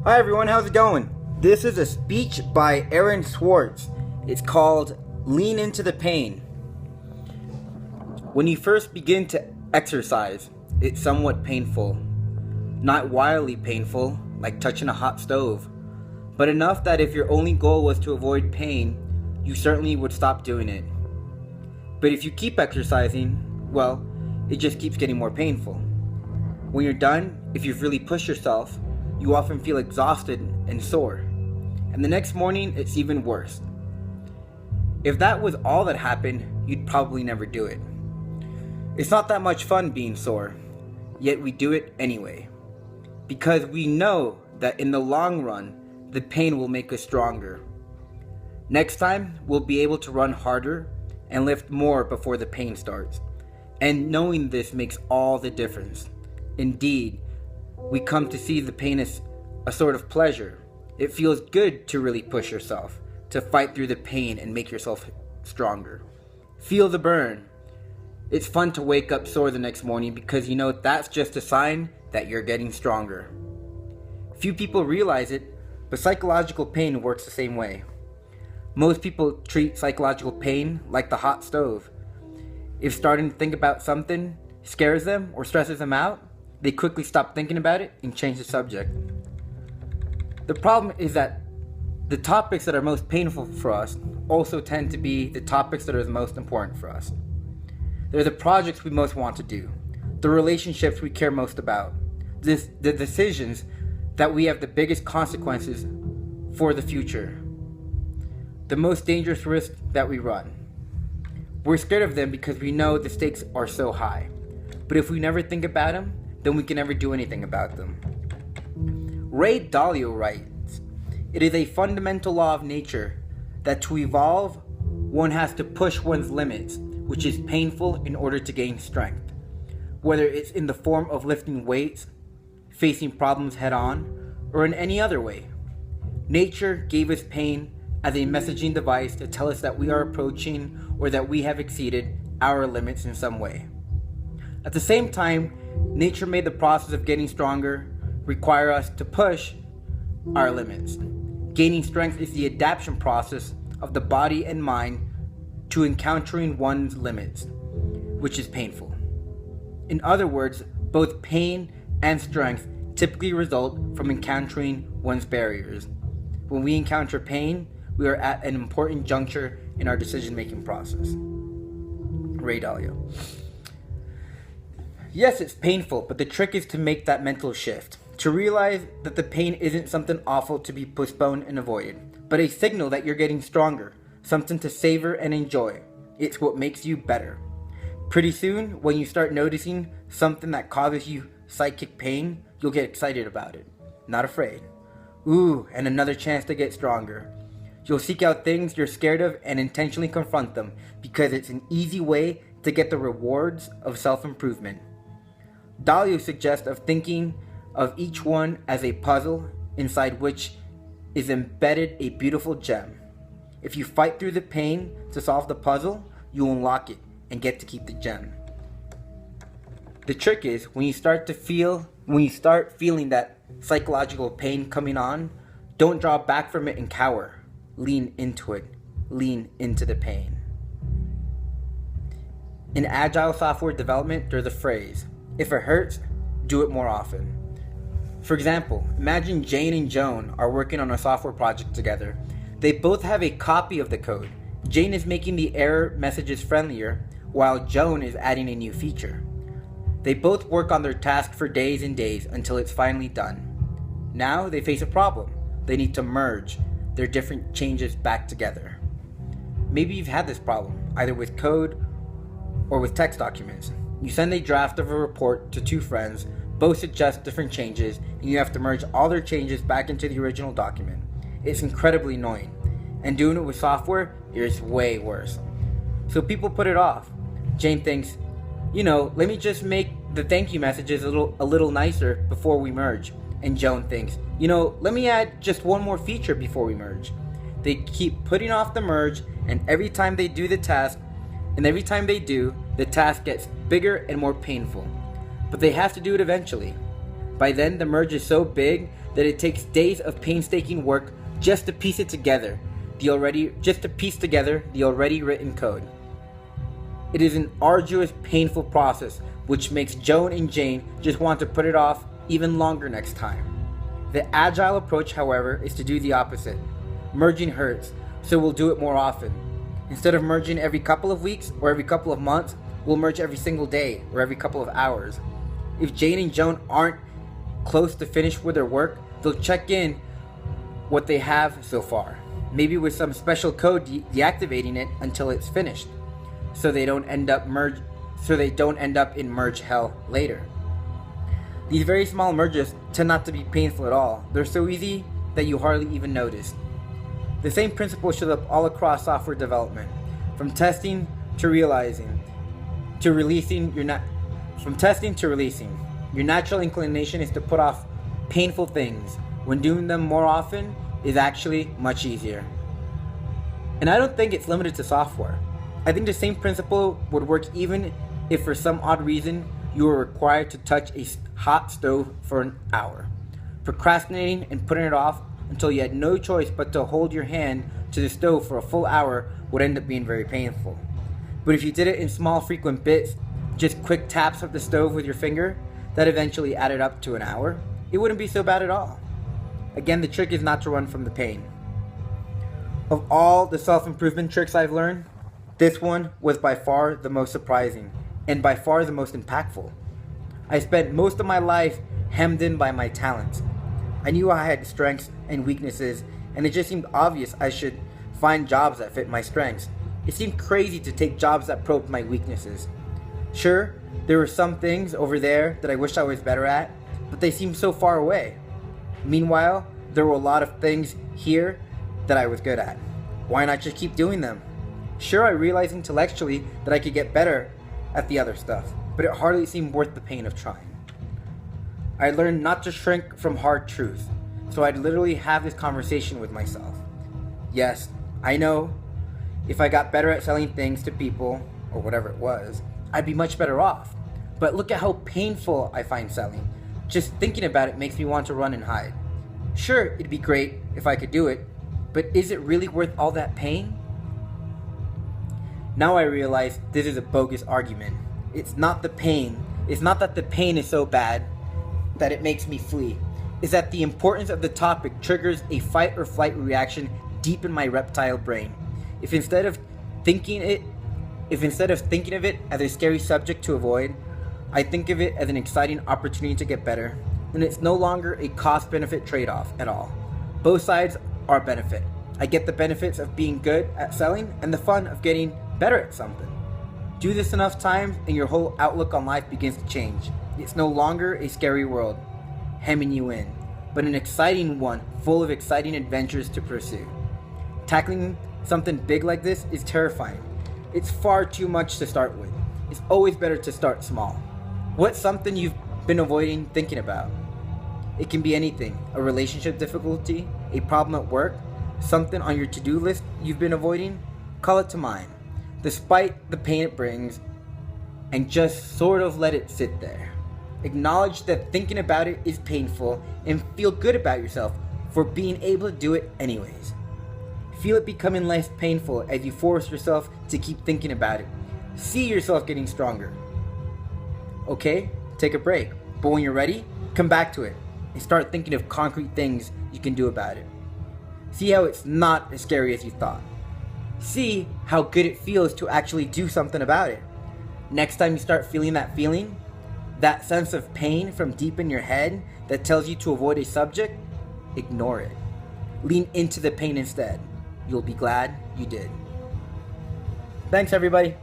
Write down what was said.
Hi everyone, how's it going? This is a speech by Swartz. It's called Lean Into the Pain. When you first begin to exercise, it's somewhat painful. Not wildly painful, like touching a hot stove, but enough that if your only goal was to avoid pain, you certainly would stop doing it. But if you keep exercising, well, it just keeps getting more painful. When you're done, if you've really pushed yourself, you often feel exhausted and sore. And the next morning, it's even worse. If that was all that happened, you'd probably never do it. It's not that much fun being sore, yet we do it anyway. Because we know that in the long run, the pain will make us stronger. Next time, we'll be able to run harder and lift more before the pain starts. And knowing this makes all the difference. Indeed, we come to see the pain as a sort of pleasure. It feels good to really push yourself, to fight through the pain and make yourself stronger. Feel the burn. It's fun to wake up sore the next morning because you know that's just a sign that you're getting stronger. Few people realize it, but psychological pain works the same way. Most people treat psychological pain like the hot stove. If starting to think about something scares them or stresses them out, they quickly stop thinking about it and change the subject. The problem is that the topics that are most painful for us also tend to be the topics that are the most important for us. They're the projects we most want to do, the relationships we care most about, the decisions that we have the biggest consequences for the future, the most dangerous risks that we run. We're scared of them because we know the stakes are so high. But if we never think about them, then we can never do anything about them. Ray Dalio writes, "It is a fundamental law of nature that to evolve, one has to push one's limits, which is painful in order to gain strength. Whether it's in the form of lifting weights, facing problems head on, or in any other way. Nature gave us pain as a messaging device to tell us that we are approaching or that we have exceeded our limits in some way. At the same time, nature made the process of getting stronger require us to push our limits. Gaining strength is the adaptation process of the body and mind to encountering one's limits, which is painful. In other words, both pain and strength typically result from encountering one's barriers. When we encounter pain, we are at an important juncture in our decision-making process." Ray Dalio. Yes, it's painful, but the trick is to make that mental shift. To realize that the pain isn't something awful to be postponed and avoided, but a signal that you're getting stronger, something to savor and enjoy. It's what makes you better. Pretty soon, when you start noticing something that causes you psychic pain, you'll get excited about it, not afraid. Ooh, and another chance to get stronger. You'll seek out things you're scared of and intentionally confront them because it's an easy way to get the rewards of self-improvement. Dalio suggests of thinking of each one as a puzzle inside which is embedded a beautiful gem. If you fight through the pain to solve the puzzle, you unlock it and get to keep the gem. The trick is when you start feeling that psychological pain coming on, don't draw back from it and cower. Lean into it. Lean into the pain. In agile software development, there's a phrase, "If it hurts, do it more often." For example, imagine Jane and Joan are working on a software project together. They both have a copy of the code. Jane is making the error messages friendlier, while Joan is adding a new feature. They both work on their task for days and days until it's finally done. Now they face a problem. They need to merge their different changes back together. Maybe you've had this problem, either with code or with text documents. You send a draft of a report to two friends, both suggest different changes, and you have to merge all their changes back into the original document. It's incredibly annoying, and doing it with software is way worse. So people put it off. Jane thinks, let me just make the thank you messages a little nicer before we merge. And Joan thinks, let me add just one more feature before we merge. They keep putting off the merge, and every time they do, the task gets bigger and more painful. But they have to do it eventually. By then, the merge is so big that it takes days of painstaking work just to piece together the already written code. It is an arduous, painful process which makes Joan and Jane just want to put it off even longer next time. The agile approach, however, is to do the opposite. Merging hurts, so we'll do it more often. Instead of merging every couple of weeks or every couple of months, we'll merge every single day or every couple of hours. If Jane and Joan aren't close to finished with their work, they'll check in what they have so far, maybe with some special code deactivating it until it's finished, so they don't end up in merge hell later. These very small merges tend not to be painful at all. They're so easy that you hardly even notice. The same principle shows up all across software development, from testing to releasing. Your natural inclination is to put off painful things when doing them more often is actually much easier. And I don't think it's limited to software. I think the same principle would work even if for some odd reason you were required to touch a hot stove for an hour. Procrastinating and putting it off until you had no choice but to hold your hand to the stove for a full hour would end up being very painful. But if you did it in small frequent bits, just quick taps of the stove with your finger, that eventually added up to an hour, it wouldn't be so bad at all. Again, the trick is not to run from the pain. Of all the self-improvement tricks I've learned, this one was by far the most surprising and by far the most impactful. I spent most of my life hemmed in by my talents. I knew I had strengths and weaknesses, and it just seemed obvious I should find jobs that fit my strengths. It seemed crazy to take jobs that probed my weaknesses. Sure, there were some things over there that I wished I was better at, but they seemed so far away. Meanwhile, there were a lot of things here that I was good at. Why not just keep doing them? Sure, I realized intellectually that I could get better at the other stuff, but it hardly seemed worth the pain of trying. I learned not to shrink from hard truth, so I'd literally have this conversation with myself. Yes, I know, if I got better at selling things to people, or whatever it was, I'd be much better off. But look at how painful I find selling. Just thinking about it makes me want to run and hide. Sure, it'd be great if I could do it, but is it really worth all that pain? Now I realize this is a bogus argument. It's not the pain. It's not that the pain is so bad that it makes me flee. It's that the importance of the topic triggers a fight or flight reaction deep in my reptile brain. If instead of thinking of it as a scary subject to avoid, I think of it as an exciting opportunity to get better, then it's no longer a cost-benefit trade-off at all. Both sides are a benefit. I get the benefits of being good at selling and the fun of getting better at something. Do this enough times and your whole outlook on life begins to change. It's no longer a scary world hemming you in, but an exciting one full of exciting adventures to pursue. Tackling something big like this is terrifying. It's far too much to start with. It's always better to start small. What's something you've been avoiding thinking about? It can be anything: a relationship difficulty, a problem at work, something on your to-do list you've been avoiding. Call it to mind, despite the pain it brings, and just sort of let it sit there. Acknowledge that thinking about it is painful and feel good about yourself for being able to do it anyways. Feel it becoming less painful as you force yourself to keep thinking about it. See yourself getting stronger. Okay, take a break, but when you're ready, come back to it and start thinking of concrete things you can do about it. See how it's not as scary as you thought. See how good it feels to actually do something about it. Next time you start feeling that sense of pain from deep in your head that tells you to avoid a subject, ignore it. Lean into the pain instead. You'll be glad you did. Thanks, everybody.